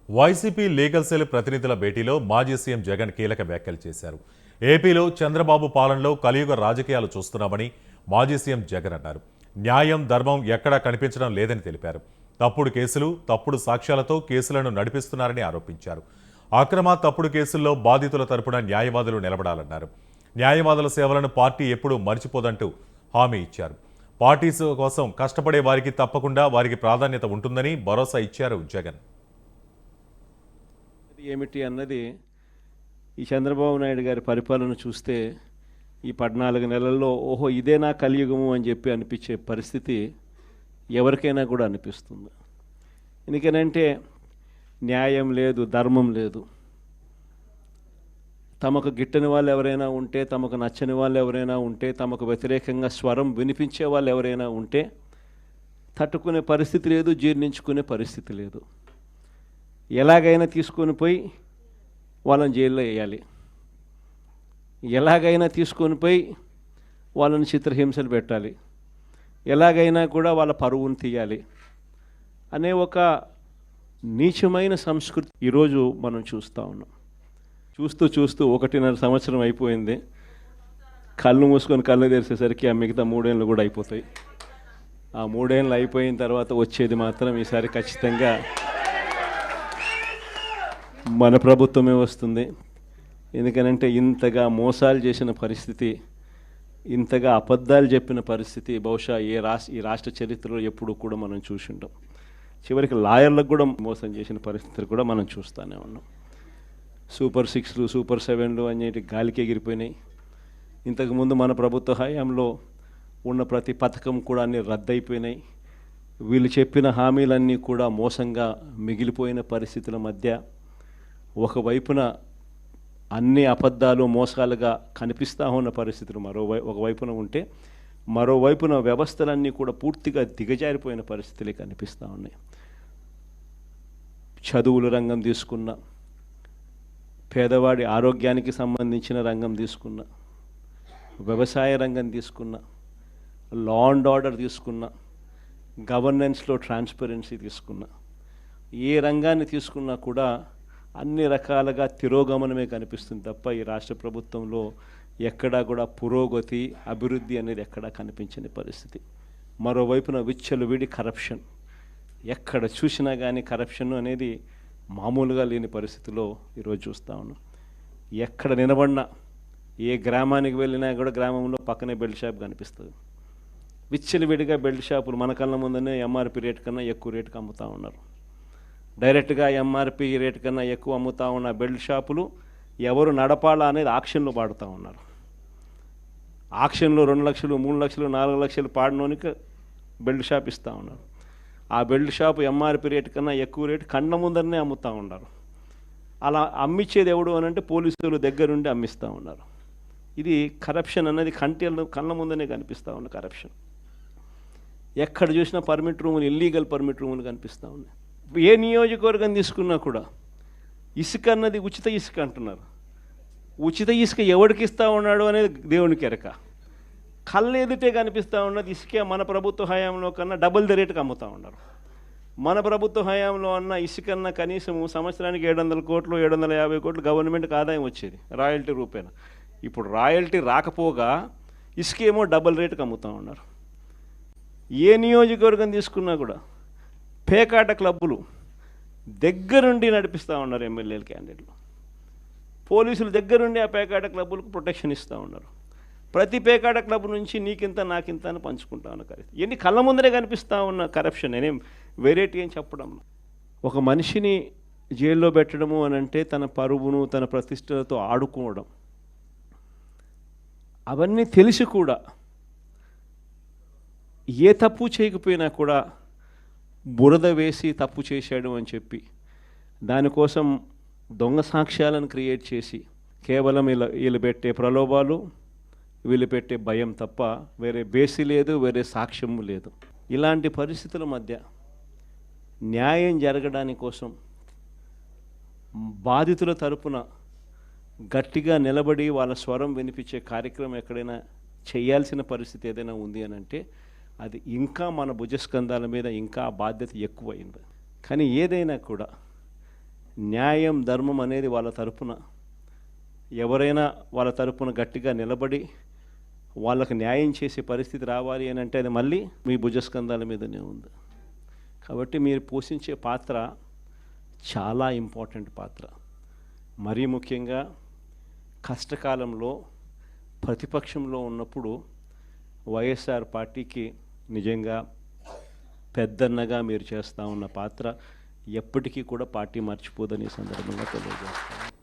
YCP legal cell ప్రతినిధుల భేటీలో మాజీ సీఎం జగన్ కీలక వ్యాఖ్యలు చేశారు. ఏపీలో చంద్రబాబు పాలనలో కలియుగ రాజకీయాలు చూస్తున్నామని మాజీ సీఎం జగన్ అన్నారు. న్యాయం, ధర్మం ఎక్కడా కనిపించడం లేదని తెలిపారు. తప్పుడు కేసులు, తప్పుడు సాక్ష్యాలతో కేసులను నడిపిస్తున్నారని ఆరోపించారు. అక్రమ, తప్పుడు కేసుల్లో బాధితుల తరపున న్యాయవాదులు నిలబడాలన్నారు. న్యాయవాదుల సేవలను పార్టీ ఎప్పుడూ మర్చిపోదంటూ హామీ ఇచ్చారు. పార్టీ కోసం కష్టపడే వారికి తప్పకుండా వారికి ప్రాధాన్యత ఉంటుందని భరోసా ఇచ్చారు జగన్. ఏమిటి అన్నది ఈ చంద్రబాబు నాయుడు గారి పరిపాలన చూస్తే ఈ 14 నెలల్లో ఓహో ఇదేనా కలియుగము అని చెప్పి అనిపించే పరిస్థితి ఎవరికైనా కూడా అనిపిస్తుంది. ఎందుకనంటే న్యాయం లేదు, ధర్మం లేదు. తమకు గిట్టని వాళ్ళు ఎవరైనా ఉంటే, తమకు నచ్చని వాళ్ళు ఎవరైనా ఉంటే, తమకు వ్యతిరేకంగా స్వరం వినిపించే వాళ్ళు ఎవరైనా ఉంటే తట్టుకునే పరిస్థితి లేదు, జీర్ణించుకునే పరిస్థితి లేదు. ఎలాగైనా తీసుకొని పోయి వాళ్ళని జైల్లో వేయాలి, ఎలాగైనా తీసుకొని పోయి వాళ్ళని చిత్రహింసలు పెట్టాలి, ఎలాగైనా కూడా వాళ్ళ పరువును తీయాలి అనే ఒక నీచమైన సంస్కృతి ఈరోజు మనం చూస్తూ ఉన్నాం. చూస్తూ 1.5 సంవత్సరం అయిపోయింది. కళ్ళు మూసుకొని కళ్ళు తెరిచేసరికి ఆ మిగతా 3 ఏళ్ళు కూడా అయిపోతాయి. ఆ 3 ఏళ్ళు అయిపోయిన తర్వాత వచ్చేది మాత్రం ఈసారి ఖచ్చితంగా మన ప్రభుత్వమే వస్తుంది. ఎందుకనంటే ఇంతగా మోసాలు చేసిన పరిస్థితి, ఇంతగా అబద్ధాలు చెప్పిన పరిస్థితి బహుశా ఈ రాష్ట్ర చరిత్రలో ఎప్పుడు కూడా మనం చూసి ఉంటాం. చివరికి లాయర్లకు కూడా మోసం చేసిన పరిస్థితులు కూడా మనం చూస్తూనే ఉన్నాం. సూపర్ 6లు, సూపర్ 7లు అనేటి గాలికి ఎగిరిపోయినాయి. ఇంతకుముందు మన ప్రభుత్వ హయాంలో ఉన్న ప్రతి పథకం కూడా అన్నీ రద్దయిపోయినాయి. వీళ్ళు చెప్పిన హామీలన్నీ కూడా మోసంగా మిగిలిపోయిన పరిస్థితుల మధ్య ఒకవైపున అన్ని అబద్ధాలు, మోసాలుగా కనిపిస్తూ ఉన్న పరిస్థితులు ఒకవైపున ఉంటే, మరోవైపున వ్యవస్థలన్నీ కూడా పూర్తిగా దిగజారిపోయిన పరిస్థితులే కనిపిస్తూ ఉన్నాయి. చదువుల రంగం తీసుకున్న, పేదవాడి ఆరోగ్యానికి సంబంధించిన రంగం తీసుకున్న, వ్యవసాయ రంగం తీసుకున్న, లా అండ్ ఆర్డర్ తీసుకున్న, గవర్నెన్స్లో ట్రాన్స్పరెన్సీ తీసుకున్న, ఏ రంగాన్ని తీసుకున్నా కూడా అన్ని రకాలుగా తిరోగమనమే కనిపిస్తుంది తప్ప ఈ రాష్ట్ర ప్రభుత్వంలో ఎక్కడా కూడా పురోగతి, అభివృద్ధి అనేది ఎక్కడా కనిపించని పరిస్థితి. మరోవైపున విచ్చలవిడి కరప్షన్, ఎక్కడ చూసినా కానీ కరప్షన్ అనేది మామూలుగా లేని పరిస్థితిలో ఈరోజు చూస్తూ ఉన్నాం. ఎక్కడ నిలబడినా, ఏ గ్రామానికి వెళ్ళినా కూడా గ్రామంలో పక్కనే బెల్ట్ షాప్ కనిపిస్తుంది. విచ్చలవిడిగా బెల్ట్ షాపులు మన కళ్ళ ముందనే ఎంఆర్పి రేట్ కన్నా ఎక్కువ రేటుకి అమ్ముతూ ఉన్నారు. డైరెక్ట్గా ఎంఆర్పి రేట్ కన్నా ఎక్కువ అమ్ముతూ ఉన్న బెల్ట్ షాపులు ఎవరు నడపాలా అనేది ఆక్షన్లో పాడుతూ ఉన్నారు. ఆక్షన్లో 2 లక్షలు, 3 లక్షలు, 4 లక్షలు పాడినోనికి బెల్ట్ షాప్ ఇస్తూ ఉన్నారు. ఆ బెల్ట్ షాపు ఎంఆర్పి రేట్ కన్నా ఎక్కువ రేటు కళ్ళ ముందరనే అమ్ముతూ ఉన్నారు. అలా అమ్మిచ్చేది ఎవడు అని అంటే పోలీసులు దగ్గరుండి అమ్మిస్తూ ఉన్నారు. ఇది కరప్షన్ అనేది కళ్ళ ముందనే కనిపిస్తూ ఉన్న కరప్షన్. ఎక్కడ చూసినా పర్మిట్ రూములు, ఇల్లీగల్ పర్మిట్ రూములు కనిపిస్తూ ఉన్నాయి. ఏ నియోజకవర్గం తీసుకున్నా కూడా ఇసుక అన్నది ఉచిత ఇసుక అంటున్నారు. ఉచిత ఇసుక ఎవరికి ఇస్తూ ఉన్నాడు అనేది దేవునికి ఎరక. కళ్ళు ఎదుటే కనిపిస్తూ ఉన్నది ఇసుకే మన ప్రభుత్వ హయాంలో కన్నా డబుల్ ద రేటుకి అమ్ముతూ ఉన్నారు. మన ప్రభుత్వ హయాంలో అన్న ఇసుకన్నా కనీసం సంవత్సరానికి 700 కోట్లు, 750 కోట్లు గవర్నమెంట్కి ఆదాయం వచ్చేది రాయల్టీ రూపేణ. ఇప్పుడు రాయల్టీ రాకపోగా ఇసుకేమో డబుల్ రేటుకి అమ్ముతూ ఉన్నారు. ఏ నియోజకవర్గం తీసుకున్నా కూడా పేకాట క్లబ్బులు దగ్గరుండి నడిపిస్తూ ఉన్నారు ఎమ్మెల్యేల క్యాండిడేట్లు. పోలీసులు దగ్గరుండి ఆ పేకాట క్లబ్బులకు ప్రొటెక్షన్ ఇస్తూ ఉన్నారు. ప్రతి పేకాట క్లబ్ నుంచి నీకింత నాకింత అని పంచుకుంటా ఉన్న కరెక్ట్. ఎన్ని కళ్ళ ముందరే కనిపిస్తూ ఉన్న కరప్షన్. నేనేం వెరైటీ అని చెప్పడం. ఒక మనిషిని జైల్లో పెట్టడము అని అంటే తన పరువును, తన ప్రతిష్టలతో ఆడుకోవడం, అవన్నీ తెలిసి కూడా ఏ తప్పు చేయకపోయినా కూడా బురద వేసి తప్పు చేశాడు అని చెప్పి దానికోసం దొంగ సాక్ష్యాలను క్రియేట్ చేసి కేవలం వీళ్ళు పెట్టే ప్రలోభాలు, వీళ్ళు పెట్టే భయం తప్ప వేరే బేసి లేదు, వేరే సాక్ష్యము లేదు. ఇలాంటి పరిస్థితుల మధ్య న్యాయం జరగడానికి కోసం బాధితుల తరపున గట్టిగా నిలబడి వాళ్ళ స్వరం వినిపించే కార్యక్రమం ఎక్కడైనా చేయాల్సిన పరిస్థితి ఏదైనా ఉంది అని అంటే అది ఇంకా మన భుజస్కంధాల మీద ఇంకా బాధ్యత ఎక్కువైంది. కానీ ఏదైనా కూడా న్యాయం ధర్మం అనేది వాళ్ళ తరపున ఎవరైనా వాళ్ళ తరపున గట్టిగా నిలబడి వాళ్ళకు న్యాయం చేసే పరిస్థితి రావాలి అని అంటే అది మళ్ళీ మీ భుజస్కంధాల మీదనే ఉంది. కాబట్టి మీరు పోషించే పాత్ర చాలా ఇంపార్టెంట్ పాత్ర. మరీ ముఖ్యంగా కష్టకాలంలో ప్రతిపక్షంలో ఉన్నప్పుడు వైఎస్ఆర్ పార్టీకి నిజంగా పెద్దన్నగా మీరు చేస్తూ ఉన్న పాత్ర ఎప్పటికీ కూడా పార్టీ మర్చిపోదని ఈ సందర్భంగా తెలియజేస్తాను.